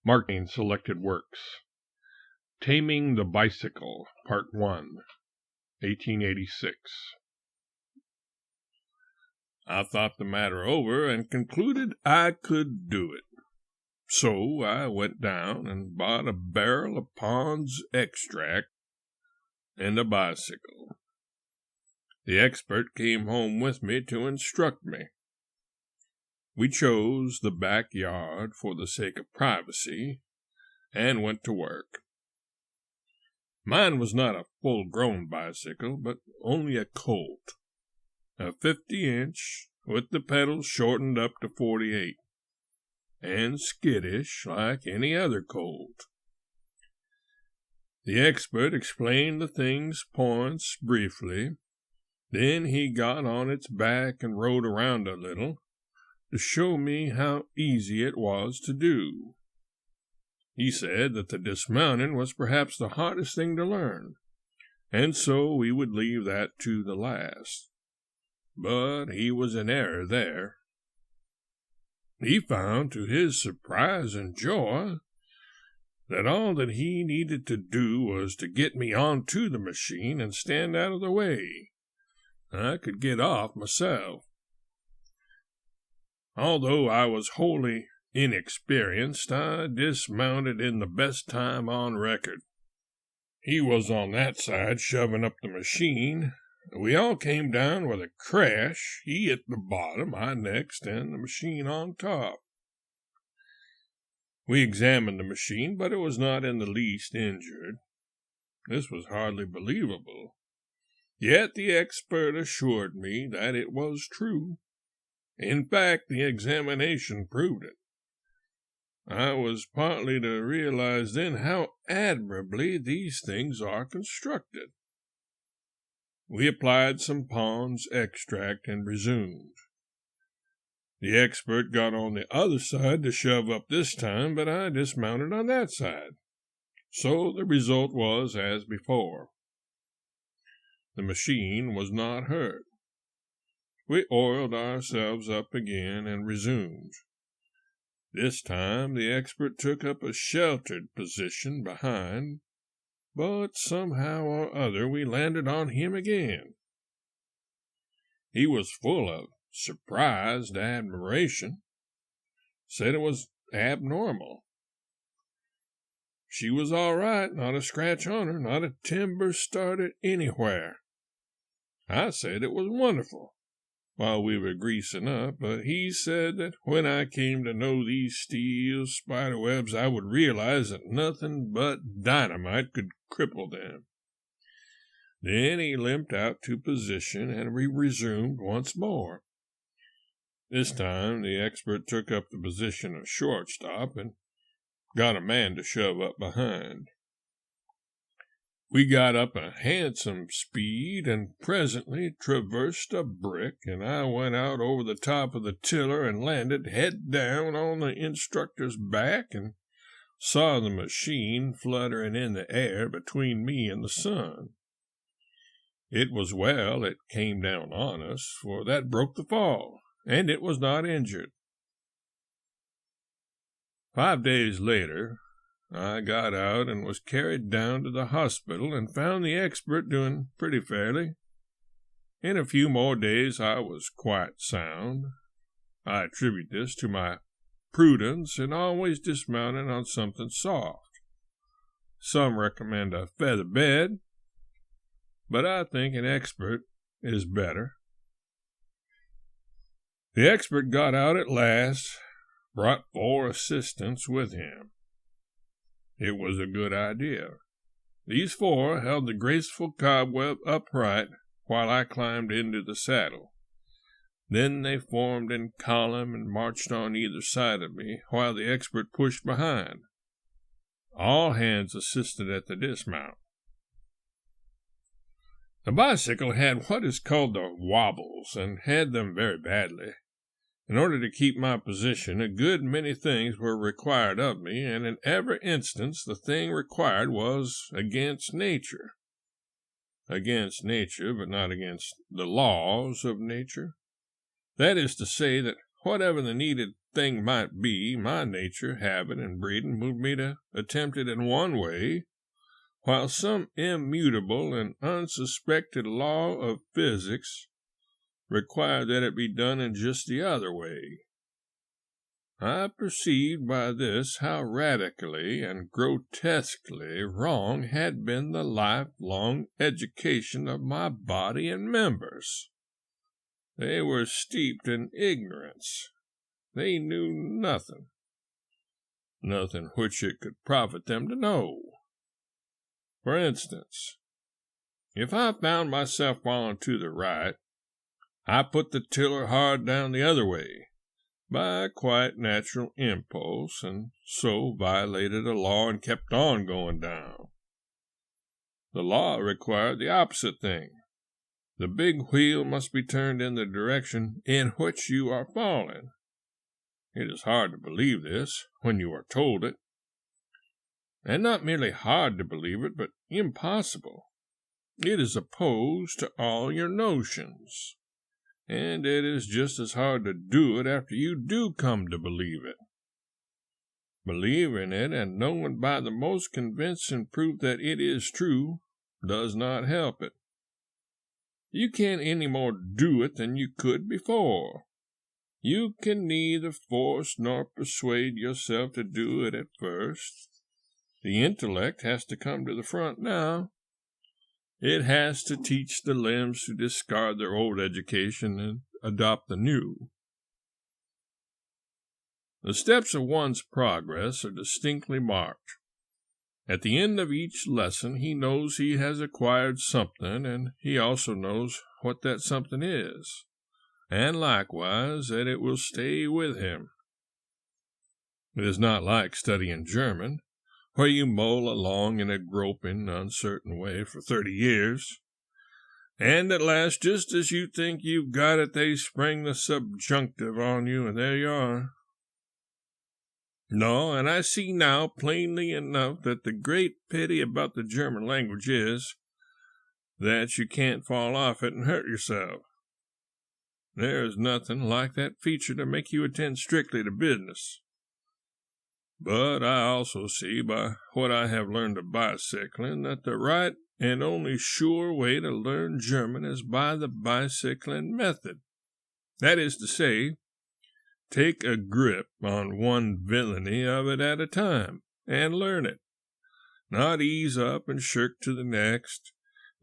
Marking selected works. Taming the Bicycle, Part 1, 1886. I thought the matter over and concluded I could do it. So I went down and bought a barrel of Pond's extract and a bicycle. The expert came home with me to instruct me. We chose the backyard for the sake of privacy and went to work. Mine was not a full-grown bicycle, but only a colt, a 50-inch with the pedals shortened up to 48, and skittish like any other colt. The expert explained the thing's points briefly, then he got on its back and rode around a little to show me how easy it was to do. He said that the dismounting was perhaps the hardest thing to learn, and so we would leave that to the last. But he was in error there. He found, to his surprise and joy, that all that he needed to do was to get me onto the machine and stand out of the way. I could get off myself. Although I was wholly inexperienced, I dismounted in the best time on record. He was on that side shoving up the machine. We all came down with a crash, he at the bottom, I next, and the machine on top. We examined the machine, but it was not in the least injured. This was hardly believable. Yet the expert assured me that it was true. In fact, the examination proved it. I was partly to realize then how admirably these things are constructed. We applied some Pond's extract and resumed. The expert got on the other side to shove up this time, but I dismounted on that side. So the result was as before. The machine was not hurt. We oiled ourselves up again and resumed. This time the expert took up a sheltered position behind, but somehow or other we landed on him again. He was full of surprised admiration, said it was abnormal. She was all right, not a scratch on her, not a timber started anywhere. I said it was wonderful while we were greasing up, but he said that when I came to know these steel spiderwebs, I would realize that nothing but dynamite could cripple them. Then he limped out to position, and we resumed once more. This time the expert took up the position of shortstop and got a man to shove up behind. We got up a handsome speed and presently traversed a brick, and I went out over the top of the tiller and landed head down on the instructor's back and saw the machine fluttering in the air between me and the sun. It was well it came down on us, for that broke the fall, and it was not injured. 5 days later, I got out and was carried down to the hospital and found the expert doing pretty fairly. In a few more days I was quite sound. I attribute this to my prudence in always dismounting on something soft. Some recommend a feather bed, but I think an expert is better. The expert got out at last, brought 4 assistants with him. It was a good idea. These 4 held the graceful cobweb upright while I climbed into the saddle. Then they formed in column and marched on either side of me while the expert pushed behind. All hands assisted at the dismount. The bicycle had what is called the wobbles, and had them very badly. In order to keep my position, a good many things were required of me, and in every instance the thing required was against nature. Against nature, but not against the laws of nature. That is to say that whatever the needed thing might be, my nature, habit, and breeding moved me to attempt it in one way, while some immutable and unsuspected law of physics required that it be done in just the other way. I perceived by this how radically and grotesquely wrong had been the lifelong education of my body and members. They were steeped in ignorance. They knew nothing which it could profit them to know. For instance, if I found myself falling to the right, I put the tiller hard down the other way, by a quite natural impulse, and so violated a law and kept on going down. The law required the opposite thing. The big wheel must be turned in the direction in which you are falling. It is hard to believe this when you are told it. And not merely hard to believe it, but impossible. It is opposed to all your notions. And it is just as hard to do it after you do come to believe it. Believing it and knowing by the most convincing proof that it is true does not help it. You can't any more do it than you could before. You can neither force nor persuade yourself to do it at first. The intellect has to come to the front now. It has to teach the limbs to discard their old education and adopt the new. The steps of one's progress are distinctly marked. At the end of each lesson he knows he has acquired something, and he also knows what that something is, and likewise that it will stay with him. It is not like studying German, where you mull along in a groping, uncertain way for 30 years, and at last, just as you think you've got it, they spring the subjunctive on you, and there you are. No, and I see now plainly enough that the great pity about the German language is that you can't fall off it and hurt yourself. There is nothing like that feature to make you attend strictly to business. But I also see by what I have learned of bicycling that the right and only sure way to learn German is by the bicycling method. That is to say, take a grip on one villainy of it at a time and learn it. Not ease up and shirk to the next,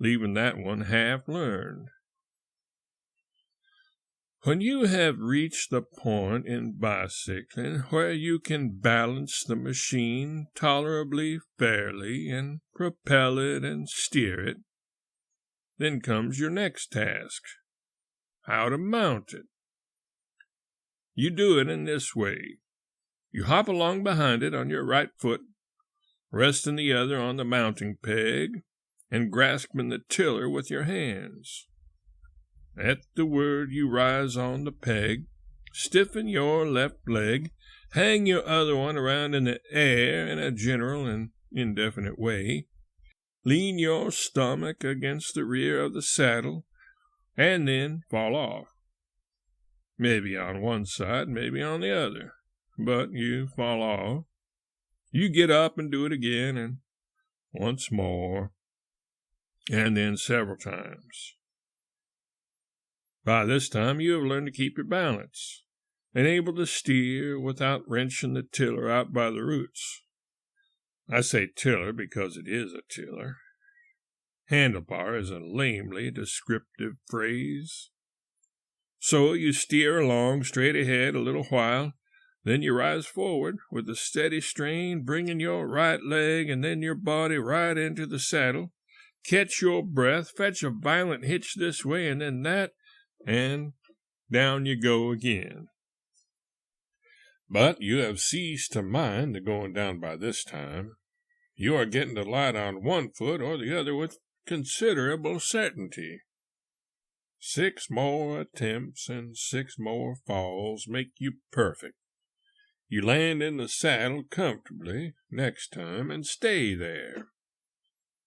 leaving that one half learned. When you have reached the point in bicycling where you can balance the machine tolerably fairly and propel it and steer it, then comes your next task, how to mount it. You do it in this way. You hop along behind it on your right foot, resting the other on the mounting peg, and grasping the tiller with your hands. At the word you rise on the peg, stiffen your left leg, hang your other one around in the air in a general and indefinite way, lean your stomach against the rear of the saddle, and then fall off. Maybe on one side, maybe on the other, but you fall off. You get up and do it again, and once more, and then several times. By this time you have learned to keep your balance, and able to steer without wrenching the tiller out by the roots. I say tiller because it is a tiller. Handlebar is a lamely descriptive phrase. So you steer along straight ahead a little while, then you rise forward with a steady strain, bringing your right leg and then your body right into the saddle, catch your breath, fetch a violent hitch this way and then that, and down you go again. But you have ceased to mind the going down by this time. You are getting to light on one foot or the other with considerable certainty. 6 more attempts and 6 more falls make you perfect. You land in the saddle comfortably next time and stay there.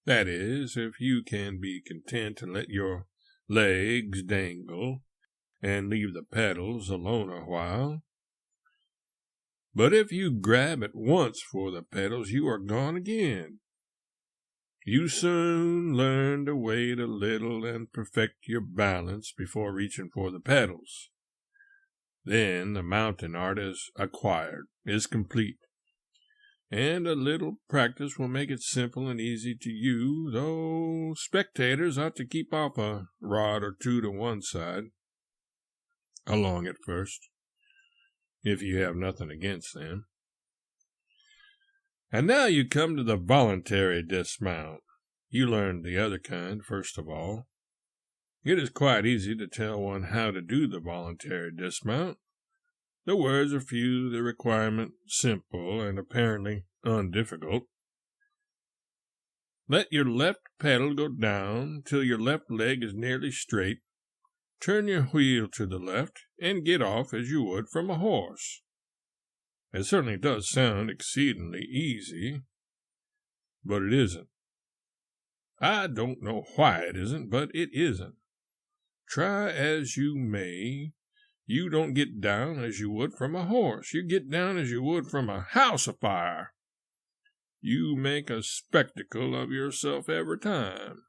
That is, if you can be content to let your legs dangle and leave the pedals alone a while. But if you grab at once for the pedals, you are gone again. You soon learn to wait a little and perfect your balance before reaching for the pedals. Then the mountain art is acquired, is complete, and a little practice will make it simple and easy to you, though spectators ought to keep off a rod or two to one side, along at first, if you have nothing against them. And now you come to the voluntary dismount. You learn the other kind, first of all. It is quite easy to tell one how to do the voluntary dismount. The words are few, the requirement simple, and apparently undifficult. Let your left pedal go down till your left leg is nearly straight. Turn your wheel to the left, and get off as you would from a horse. It certainly does sound exceedingly easy, but it isn't. I don't know why it isn't, but it isn't. Try as you may, you don't get down as you would from a horse. You get down as you would from a house afire. You make a spectacle of yourself every time.